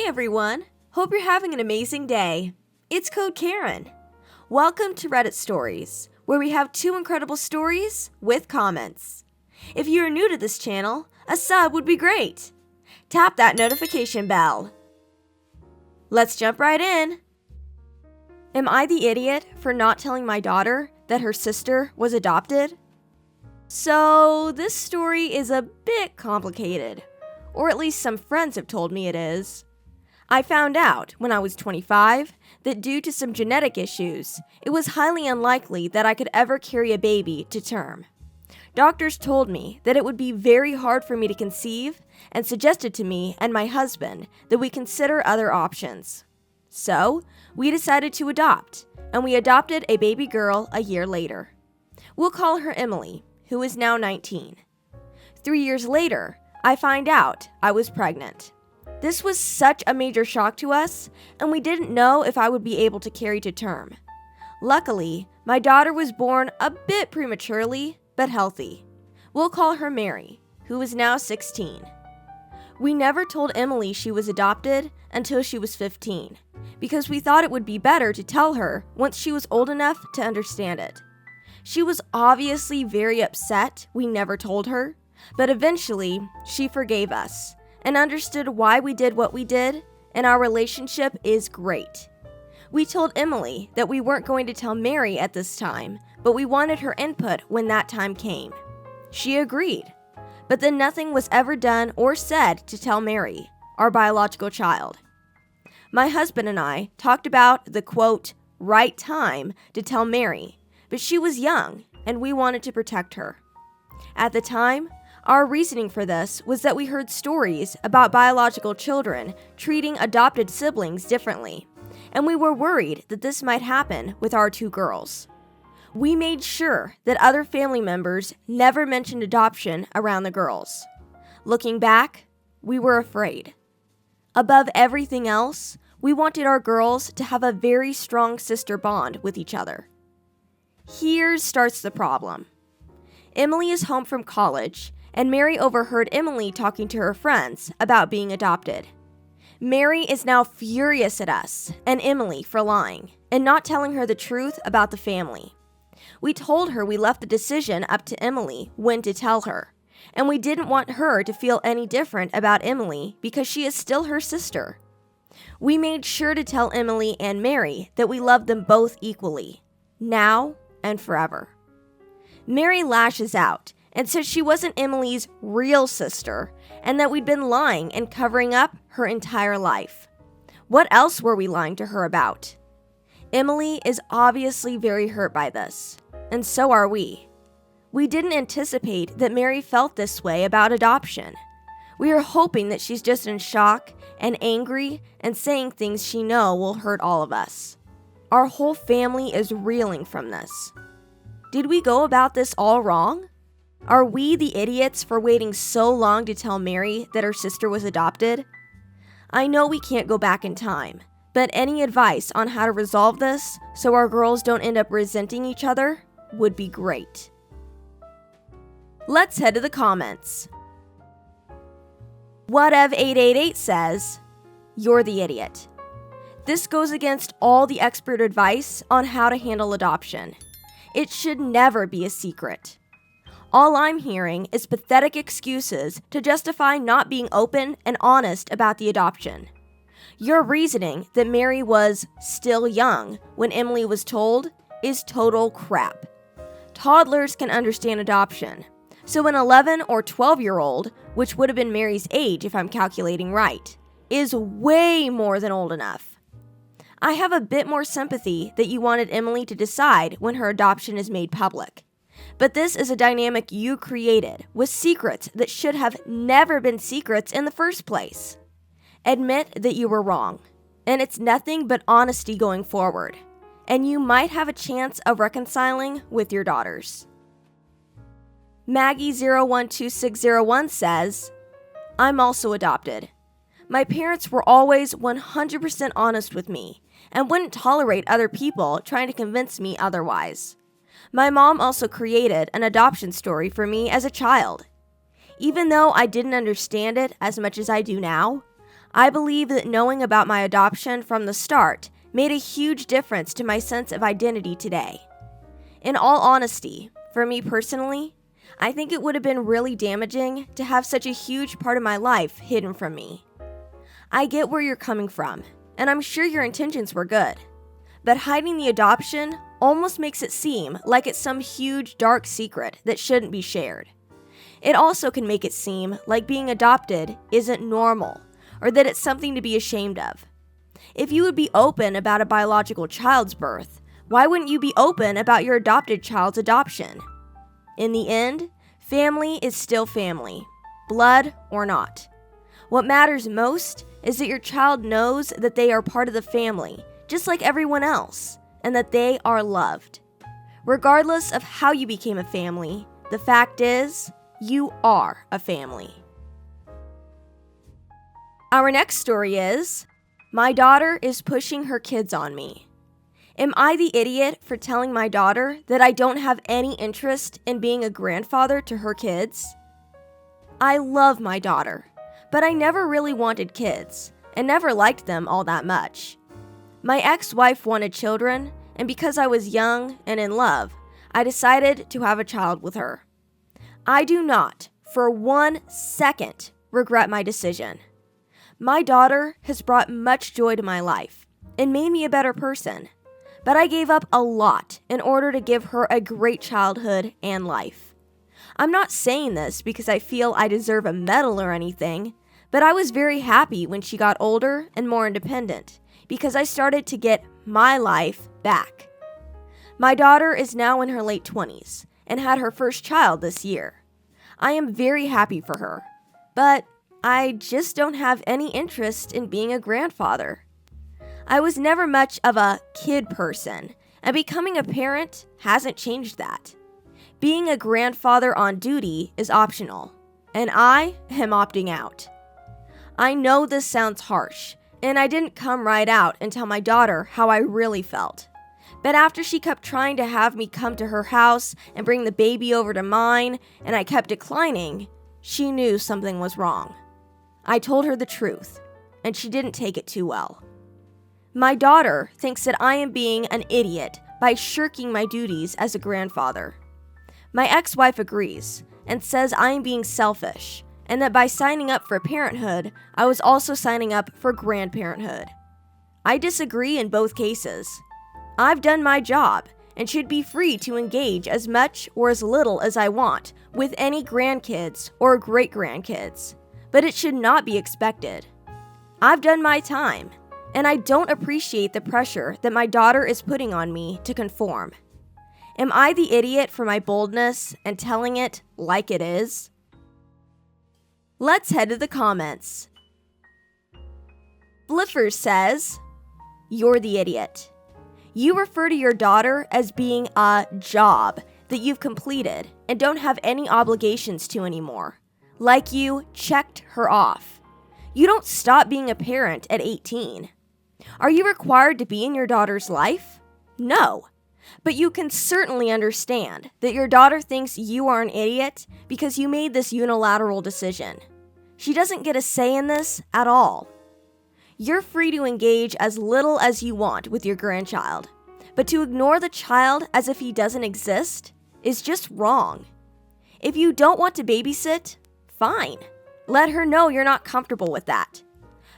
Hey everyone! Hope you're having an amazing day. It's Code Karen. Welcome to Reddit Stories, where we have 2 incredible stories with comments. If you are new to this channel, a sub would be great. Tap that notification bell. Let's jump right in. Am I the idiot for not telling my daughter that her sister was adopted? So, this story is a bit complicated, or at least some friends have told me it is. I found out when I was 25 that due to some genetic issues, it was highly unlikely that I could ever carry a baby to term. Doctors told me that it would be very hard for me to conceive and suggested to me and my husband that we consider other options. So, we decided to adopt, and we adopted a baby girl a year later. We'll call her Emily, who is now 19. 3 years later, I find out I was pregnant. This was such a major shock to us, and we didn't know if I would be able to carry to term. Luckily, my daughter was born a bit prematurely, but healthy. We'll call her Mary, who is now 16. We never told Emily she was adopted until she was 15, because we thought it would be better to tell her once she was old enough to understand it. She was obviously very upset we never told her, but eventually she forgave us and understood why we did what we did, and our relationship is great. We told Emily that we weren't going to tell Mary at this time, but we wanted her input when that time came. She agreed, but then nothing was ever done or said to tell Mary, our biological child. My husband and I talked about the quote, right time to tell Mary, but she was young and we wanted to protect her. At the time, our reasoning for this was that we heard stories about biological children treating adopted siblings differently, and we were worried that this might happen with our 2 girls. We made sure that other family members never mentioned adoption around the girls. Looking back, we were afraid. Above everything else, we wanted our girls to have a very strong sister bond with each other. Here starts the problem. Emily is home from college, and Mary overheard Emily talking to her friends about being adopted. Mary is now furious at us and Emily for lying and not telling her the truth about the family. We told her we left the decision up to Emily when to tell her, and we didn't want her to feel any different about Emily because she is still her sister. We made sure to tell Emily and Mary that we loved them both equally, now and forever. Mary lashes out and said she wasn't Emily's real sister and that we'd been lying and covering up her entire life. What else were we lying to her about? Emily is obviously very hurt by this, and so are we. We didn't anticipate that Mary felt this way about adoption. We are hoping that she's just in shock and angry and saying things she knows will hurt all of us. Our whole family is reeling from this. Did we go about this all wrong? Are we the idiots for waiting so long to tell Mary that her sister was adopted? I know we can't go back in time, but any advice on how to resolve this so our girls don't end up resenting each other would be great. Let's head to the comments. Whatev888 says, "You're the idiot." This goes against all the expert advice on how to handle adoption. It should never be a secret. All I'm hearing is pathetic excuses to justify not being open and honest about the adoption. Your reasoning that Mary was still young when Emily was told is total crap. Toddlers can understand adoption, so an 11 or 12-year-old, which would have been Mary's age if I'm calculating right, is way more than old enough. I have a bit more sympathy that you wanted Emily to decide when her adoption is made public. But this is a dynamic you created with secrets that should have never been secrets in the first place. Admit that you were wrong, and it's nothing but honesty going forward, and you might have a chance of reconciling with your daughters. Maggie012601 says, "I'm also adopted. My parents were always 100% honest with me and wouldn't tolerate other people trying to convince me otherwise. My mom also created an adoption story for me as a child. Even though I didn't understand it as much as I do now, I believe that knowing about my adoption from the start made a huge difference to my sense of identity today. In all honesty, for me personally, I think it would have been really damaging to have such a huge part of my life hidden from me. I get where you're coming from, and I'm sure your intentions were good. But hiding the adoption almost makes it seem like it's some huge dark secret that shouldn't be shared. It also can make it seem like being adopted isn't normal, or that it's something to be ashamed of. If you would be open about a biological child's birth, why wouldn't you be open about your adopted child's adoption? In the end, family is still family, blood or not. What matters most is that your child knows that they are part of the family, just like everyone else, and that they are loved. Regardless of how you became a family, the fact is, you are a family. Our next story is, my daughter is pushing her kids on me. Am I the idiot for telling my daughter that I don't have any interest in being a grandfather to her kids? I love my daughter, but I never really wanted kids and never liked them all that much. My ex-wife wanted children, and because I was young and in love, I decided to have a child with her. I do not, for 1 second, regret my decision. My daughter has brought much joy to my life and made me a better person. But I gave up a lot in order to give her a great childhood and life. I'm not saying this because I feel I deserve a medal or anything, but I was very happy when she got older and more independent because I started to get my life back. My daughter is now in her late 20s and had her first child this year. I am very happy for her, but I just don't have any interest in being a grandfather. I was never much of a kid person, and becoming a parent hasn't changed that. Being a grandfather on duty is optional, and I am opting out. I know this sounds harsh, and I didn't come right out and tell my daughter how I really felt. But after she kept trying to have me come to her house and bring the baby over to mine, and I kept declining, she knew something was wrong. I told her the truth, and she didn't take it too well. My daughter thinks that I am being an idiot by shirking my duties as a grandfather. My ex-wife agrees and says I am being selfish, and that by signing up for parenthood, I was also signing up for grandparenthood. I disagree in both cases. I've done my job and should be free to engage as much or as little as I want with any grandkids or great-grandkids, but it should not be expected. I've done my time, and I don't appreciate the pressure that my daughter is putting on me to conform. Am I the idiot for my boldness and telling it like it is? Let's head to the comments. Fliffers says, "You're the idiot. You refer to your daughter as being a job that you've completed and don't have any obligations to anymore. Like you checked her off. You don't stop being a parent at 18. Are you required to be in your daughter's life? No. But you can certainly understand that your daughter thinks you are an idiot because you made this unilateral decision. She doesn't get a say in this at all. You're free to engage as little as you want with your grandchild, but to ignore the child as if he doesn't exist is just wrong. If you don't want to babysit, fine. Let her know you're not comfortable with that.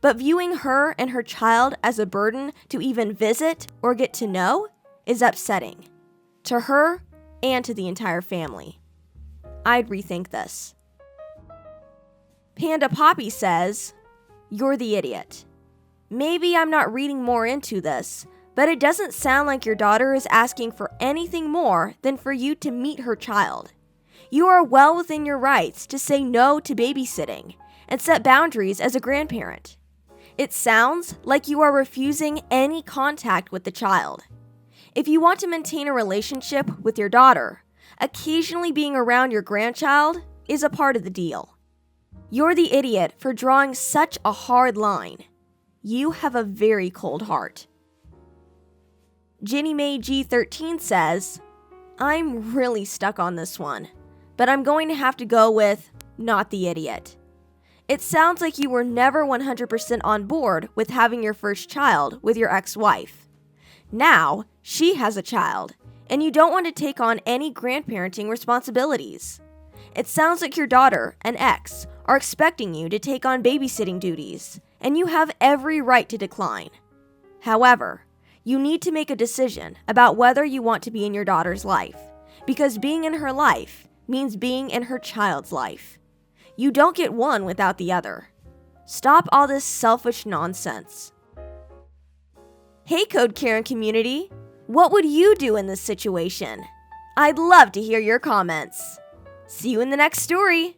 But viewing her and her child as a burden to even visit or get to know is upsetting. To her and to the entire family. I'd rethink this." Panda Poppy says, "You're the idiot. Maybe I'm not reading more into this, but it doesn't sound like your daughter is asking for anything more than for you to meet her child. You are well within your rights to say no to babysitting and set boundaries as a grandparent. It sounds like you are refusing any contact with the child. If you want to maintain a relationship with your daughter, occasionally being around your grandchild is a part of the deal. You're the idiot for drawing such a hard line. You have a very cold heart." Jenny Mae G13 says, "I'm really stuck on this one, but I'm going to have to go with not the idiot. It sounds like you were never 100% on board with having your first child with your ex-wife. Now, she has a child, and you don't want to take on any grandparenting responsibilities. It sounds like your daughter and ex are expecting you to take on babysitting duties, and you have every right to decline. However, you need to make a decision about whether you want to be in your daughter's life, because being in her life means being in her child's life. You don't get one without the other. Stop all this selfish nonsense. Hey Code Karen community, what would you do in this situation? I'd love to hear your comments. See you in the next story.